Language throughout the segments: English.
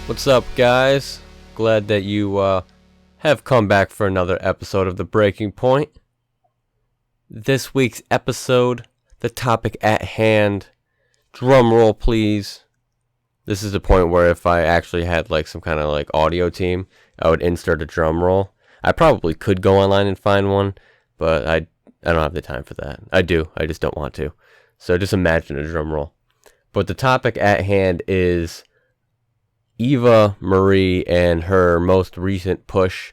What's up, guys? Glad that you have come back for another episode of The Breaking Point. This week's episode, the topic at hand, drum roll please. This is the point where if I actually had like some kind of like audio team, I would insert a drum roll. I probably could go online and find one, but I don't have the time for that. I just don't want to. So just imagine a drum roll. But the topic at hand is Eva Marie and her most recent push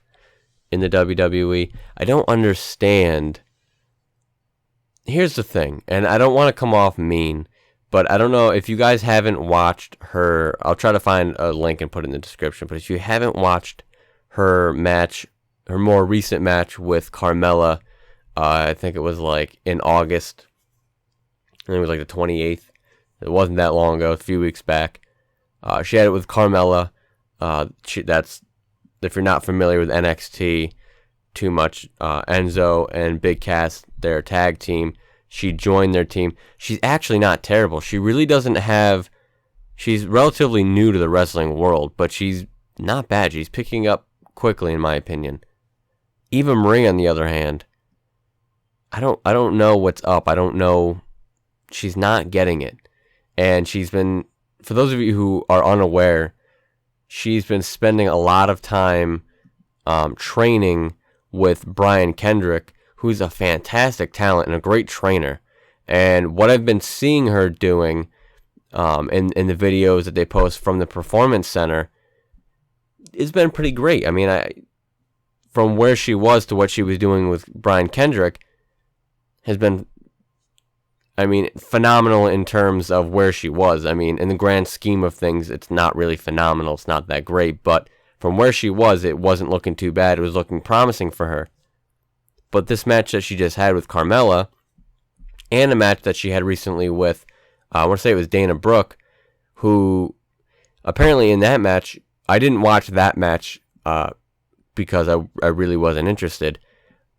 in the WWE. I don't understand. Here's the thing, and I don't want to come off mean, but I don't know if you guys haven't watched her. I'll try to find a link and put it in the description, but if you haven't watched her match, her more recent match with Carmella, I think it was like in August. I think it was like the 28th. It wasn't that long ago, a few weeks back. She had it with Carmella. That's, if you're not familiar with NXT too much, Enzo and Big Cass, their tag team. She joined their team. She's actually not terrible. She really doesn't have. She's relatively new to the wrestling world, but she's not bad. She's picking up quickly, in my opinion. Eva Marie, on the other hand, I don't know what's up. I don't know. She's not getting it, and she's been. For those of you who are unaware, she's been spending a lot of time training with Brian Kendrick, who's a fantastic talent and a great trainer. And what I've been seeing her doing in the videos that they post from the Performance Center has been pretty great. I mean, from where she was to what she was doing with Brian Kendrick has been, phenomenal in terms of where she was. I mean, in the grand scheme of things, it's not really phenomenal. It's not that great. But from where she was, it wasn't looking too bad. It was looking promising for her. But this match that she just had with Carmella, and a match that she had recently with, I want to say it was Dana Brooke, who apparently in that match, I didn't watch that match because I really wasn't interested.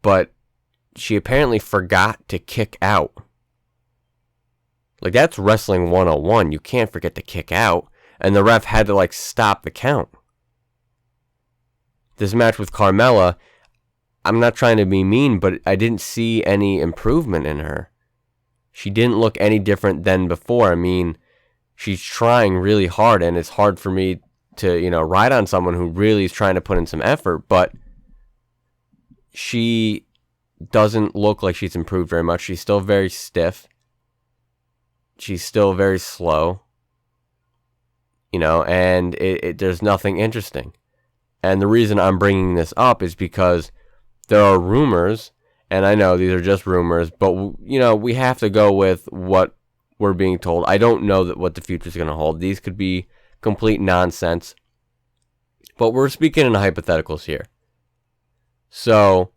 But she apparently forgot to kick out. Like, that's wrestling 101. You can't forget to kick out. And the ref had to, stop the count. This match with Carmella, I'm not trying to be mean, but I didn't see any improvement in her. She didn't look any different than before. I mean, she's trying really hard, and it's hard for me to, ride on someone who really is trying to put in some effort, but she doesn't look like she's improved very much. She's still very stiff. She's still very slow, and there's nothing interesting. And the reason I'm bringing this up is because there are rumors, and I know these are just rumors, but, we have to go with what we're being told. I don't know what the future is going to hold. These could be complete nonsense, but we're speaking in hypotheticals here. So,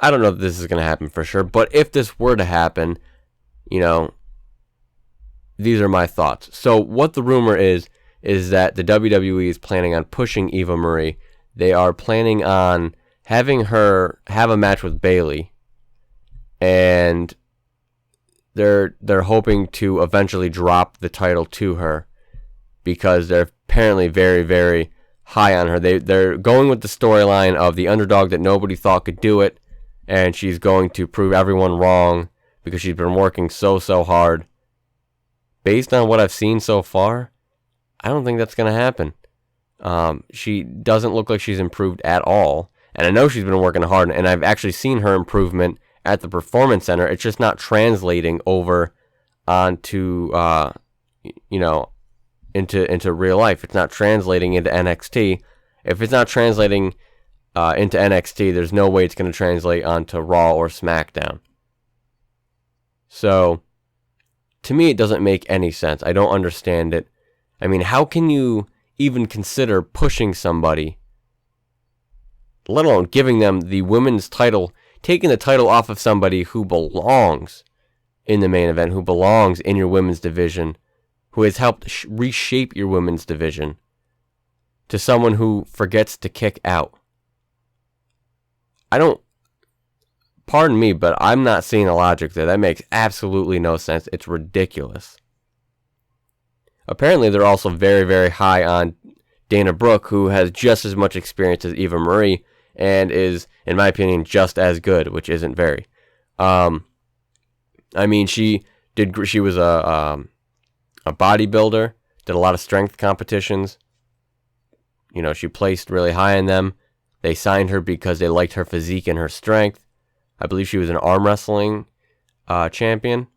I don't know if this is going to happen for sure, but if this were to happen, these are my thoughts. So what the rumor is that the WWE is planning on pushing Eva Marie. They are planning on having her have a match with Bayley, and they're hoping to eventually drop the title to her because they're apparently very, very high on her. They're going with the storyline of the underdog that nobody thought could do it, and she's going to prove everyone wrong because she's been working so hard. Based on what I've seen so far, I don't think that's going to happen. She doesn't look like she's improved at all. And I know she's been working hard, and I've actually seen her improvement at the Performance Center. It's just not translating over onto, into real life. It's not translating into NXT. If it's not translating into NXT, there's no way it's going to translate onto Raw or SmackDown. So, to me, it doesn't make any sense. I don't understand it. I mean, how can you even consider pushing somebody, let alone giving them the women's title, taking the title off of somebody who belongs in the main event, who belongs in your women's division, who has helped reshape your women's division, to someone who forgets to kick out? Pardon me, but I'm not seeing the logic there. That makes absolutely no sense. It's ridiculous. Apparently, they're also very, very high on Dana Brooke, who has just as much experience as Eva Marie and is, in my opinion, just as good, which isn't very. I mean, she was a bodybuilder, did a lot of strength competitions. You know, she placed really high in them. They signed her because they liked her physique and her strength. I believe she was an arm wrestling champion.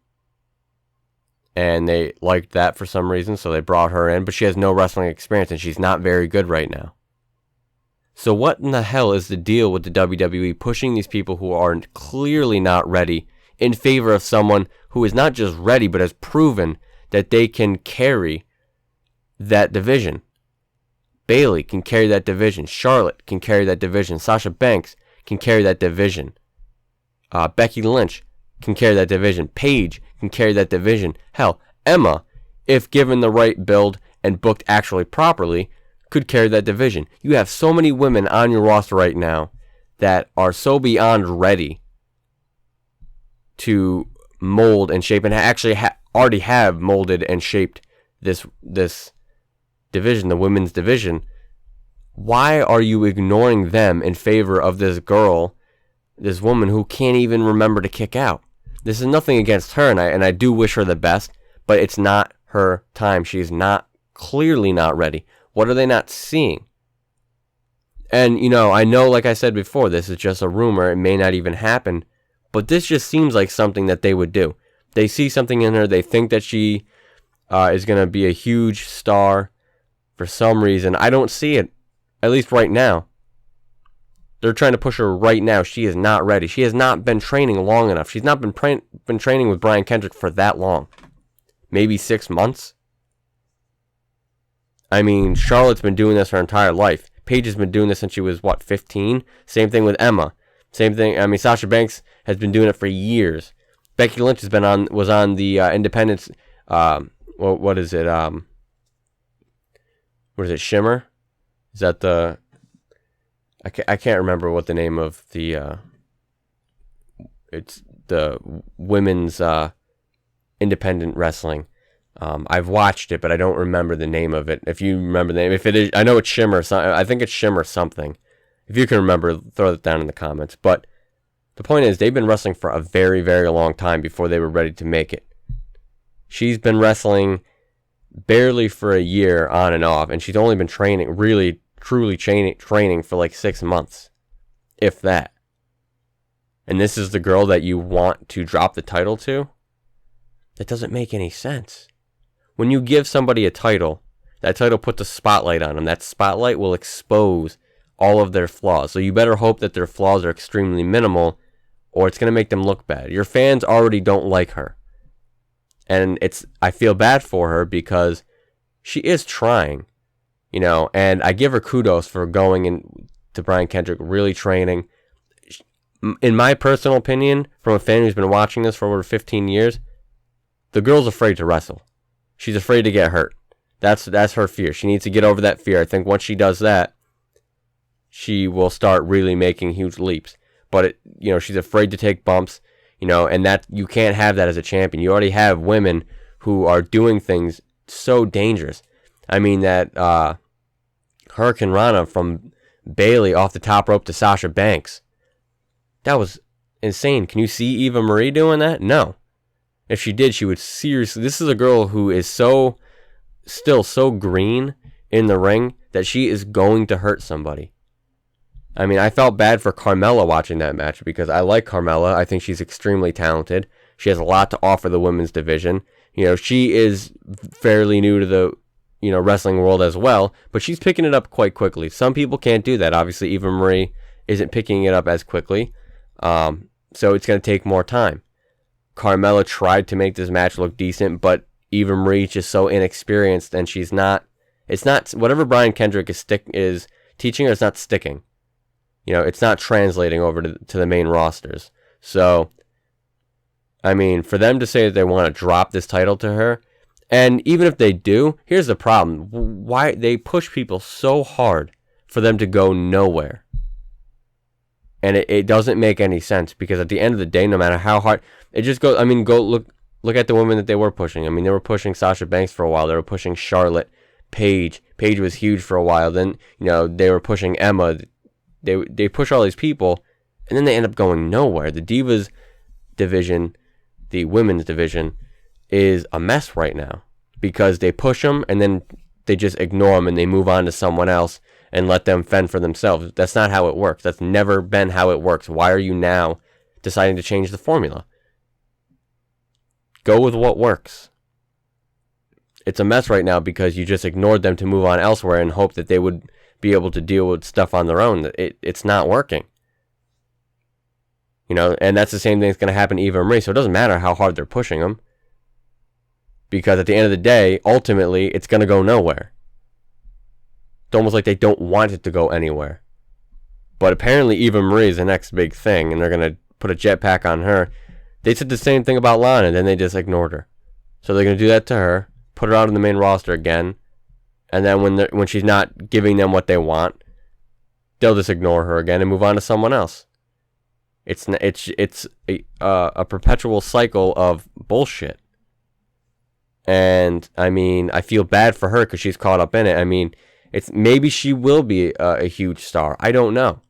And they liked that for some reason, so they brought her in. But she has no wrestling experience, and she's not very good right now. So what in the hell is the deal with the WWE pushing these people who are clearly not ready in favor of someone who is not just ready, but has proven that they can carry that division? Bayley can carry that division. Charlotte can carry that division. Sasha Banks can carry that division. Becky Lynch can carry that division. Paige can carry that division. Hell, Emma, if given the right build and booked actually properly, could carry that division. You have so many women on your roster right now that are so beyond ready to mold and shape, and actually already have molded and shaped this division, the women's division. Why are you ignoring them in favor of this girl, this woman who can't even remember to kick out? This is nothing against her, and I do wish her the best, but it's not her time. She's clearly not ready. What are they not seeing? And, you know, I know, like I said before, this is just a rumor. It may not even happen, but this just seems like something that they would do. They see something in her. They think that she is going to be a huge star for some reason. I don't see it, at least right now. They're trying to push her right now. She is not ready. She has not been training long enough. She's not been training with Brian Kendrick for that long. Maybe 6 months. I mean, Charlotte's been doing this her entire life. Paige has been doing this since she was, 15? Same thing with Emma. Same thing. I mean, Sasha Banks has been doing it for years. Becky Lynch was on the Independence. What is it? What is it? Shimmer? Is that the? I can't remember what the name of the. It's the women's independent wrestling. I've watched it, but I don't remember the name of it. If you remember the name, if it is, I know it's Shimmer. I think it's Shimmer something. If you can remember, throw it down in the comments. But the point is, they've been wrestling for a very, very long time before they were ready to make it. She's been wrestling barely for a year on and off, and she's only been training, really, truly training for like 6 months, if that. And this is the girl that you want to drop the title to? That doesn't make any sense. When you give somebody a title, that title puts a spotlight on them. That spotlight will expose all of their flaws. So you better hope that their flaws are extremely minimal, or it's going to make them look bad. Your fans already don't like her. And I feel bad for her because she is trying, you know, and I give her kudos for going to Brian Kendrick, really training. In my personal opinion, from a fan who's been watching this for over 15 years, the girl's afraid to wrestle. She's afraid to get hurt. That's her fear. She needs to get over that fear. I think once she does that, she will start really making huge leaps. But she's afraid to take bumps, and that you can't have that as a champion. You already have women who are doing things so dangerous. I mean that Hurricane Rana from Bayley off the top rope to Sasha Banks. That was insane. Can you see Eva Marie doing that? No. If she did, she would seriously... This is a girl who is still so green in the ring that she is going to hurt somebody. I mean, I felt bad for Carmella watching that match because I like Carmella. I think she's extremely talented. She has a lot to offer the women's division. She is fairly new to the, wrestling world as well, but she's picking it up quite quickly. Some people can't do that. Obviously, Eva Marie isn't picking it up as quickly, so it's going to take more time. Carmella tried to make this match look decent, but Eva Marie is just so inexperienced, and she's not. It's not whatever Brian Kendrick is teaching her. It's not sticking. It's not translating over to the main rosters. So, I mean, for them to say that they want to drop this title to her, and even if they do, here's the problem: why they push people so hard for them to go nowhere. And it doesn't make any sense because at the end of the day, no matter how hard it just goes, go look at the women that they were pushing. I mean, they were pushing Sasha Banks for a while. They were pushing Charlotte. Paige. Paige was huge for a while. Then, they were pushing Emma. They push all these people, and then they end up going nowhere. The Divas division, the women's division, is a mess right now because they push them and then they just ignore them and they move on to someone else and let them fend for themselves. That's not how it works. That's never been how it works. Why are you now deciding to change the formula? Go with what works. It's a mess right now because you just ignored them to move on elsewhere and hope that they would be able to deal with stuff on their own. It's not working. And that's the same thing that's going to happen to Eva Marie. So it doesn't matter how hard they're pushing them. Because at the end of the day, ultimately, it's going to go nowhere. It's almost like they don't want it to go anywhere. But apparently Eva Marie is the next big thing, and they're going to put a jetpack on her. They said the same thing about Lana, and then they just ignored her. So they're going to do that to her, put her out on the main roster again, and then when she's not giving them what they want, they'll just ignore her again and move on to someone else. It's a perpetual cycle of bullshit. And I feel bad for her because she's caught up in it. Maybe she will be a huge star. I don't know.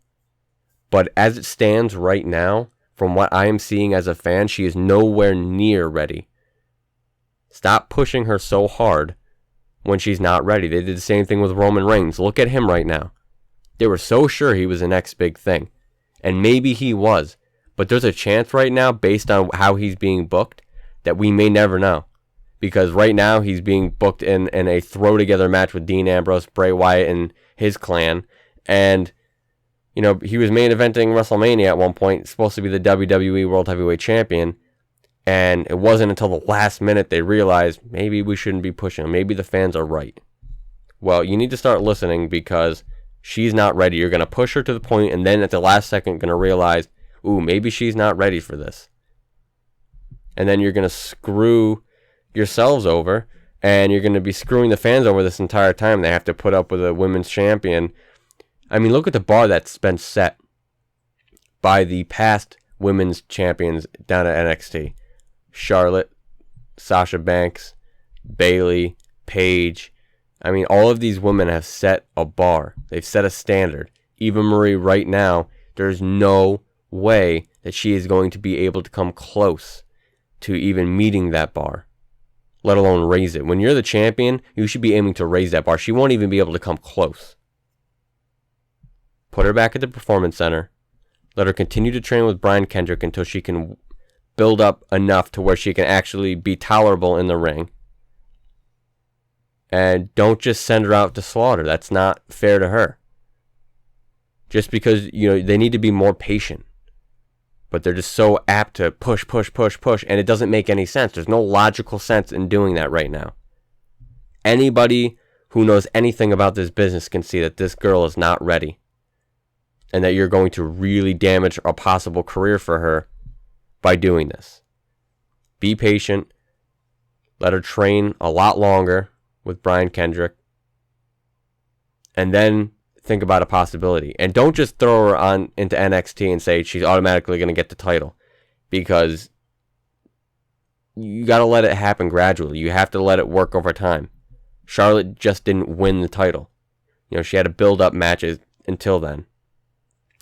But as it stands right now, from what I am seeing as a fan, she is nowhere near ready. Stop pushing her so hard when she's not ready. They did the same thing with Roman Reigns. Look at him right now. They were so sure he was the next big thing. And maybe he was. But there's a chance right now, based on how he's being booked, that we may never know. Because right now he's being booked in a throw-together match with Dean Ambrose, Bray Wyatt, and his clan. And, he was main eventing WrestleMania at one point, supposed to be the WWE World Heavyweight Champion. And it wasn't until the last minute they realized maybe we shouldn't be pushing him. Maybe the fans are right. Well, you need to start listening because she's not ready. You're going to push her to the point, and then at the last second going to realize, ooh, maybe she's not ready for this. And then you're going to screw yourselves over, and you're going to be screwing the fans over this entire time. They have to put up with a women's champion. Look at the bar that's been set by the past women's champions down at NXT. Charlotte, Sasha Banks, Bayley, Paige. All of these women have set a bar. They've set a standard. Eva Marie right now, there's no way that she is going to be able to come close to even meeting that bar, let alone raise it. When you're the champion, you should be aiming to raise that bar. She won't even be able to come close. Put her back at the Performance Center. Let her continue to train with Brian Kendrick until she can build up enough to where she can actually be tolerable in the ring. And don't just send her out to slaughter. That's not fair to her. Just because, they need to be more patient. But they're just so apt to push, and it doesn't make any sense. There's no logical sense in doing that right now. Anybody who knows anything about this business can see that this girl is not ready. And that you're going to really damage a possible career for her by doing this. Be patient. Let her train a lot longer with Brian Kendrick. And then think about a possibility. And don't just throw her on into NXT and say she's automatically going to get the title. Because you got to let it happen gradually. You have to let it work over time. Charlotte just didn't win the title. She had to build up matches until then.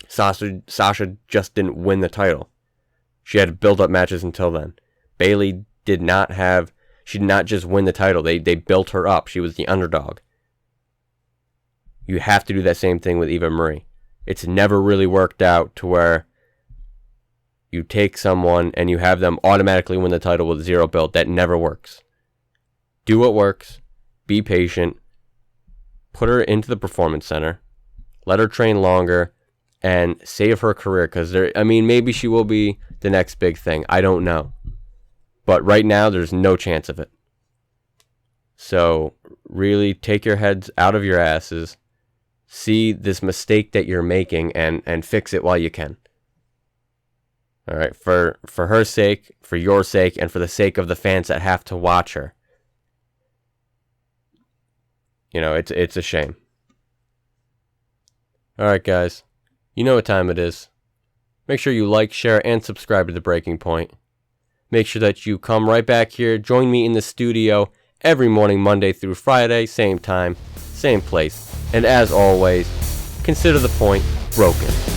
Sasha just didn't win the title. She had to build up matches until then. Bayley did not just win the title. They built her up. She was the underdog. You have to do that same thing with Eva Marie. It's never really worked out to where you take someone and you have them automatically win the title with zero build. That never works. Do what works. Be patient. Put her into the Performance Center. Let her train longer. And save her career, because maybe she will be the next big thing. I don't know. But right now, there's no chance of it. So, really take your heads out of your asses. See this mistake that you're making and fix it while you can. All right, for her sake, for your sake, and for the sake of the fans that have to watch her. It's a shame. All right, guys. You know what time it is. Make sure you like, share, and subscribe to The Breaking Point. Make sure that you come right back here, join me in the studio every morning, Monday through Friday, same time, same place. And as always, consider the point broken.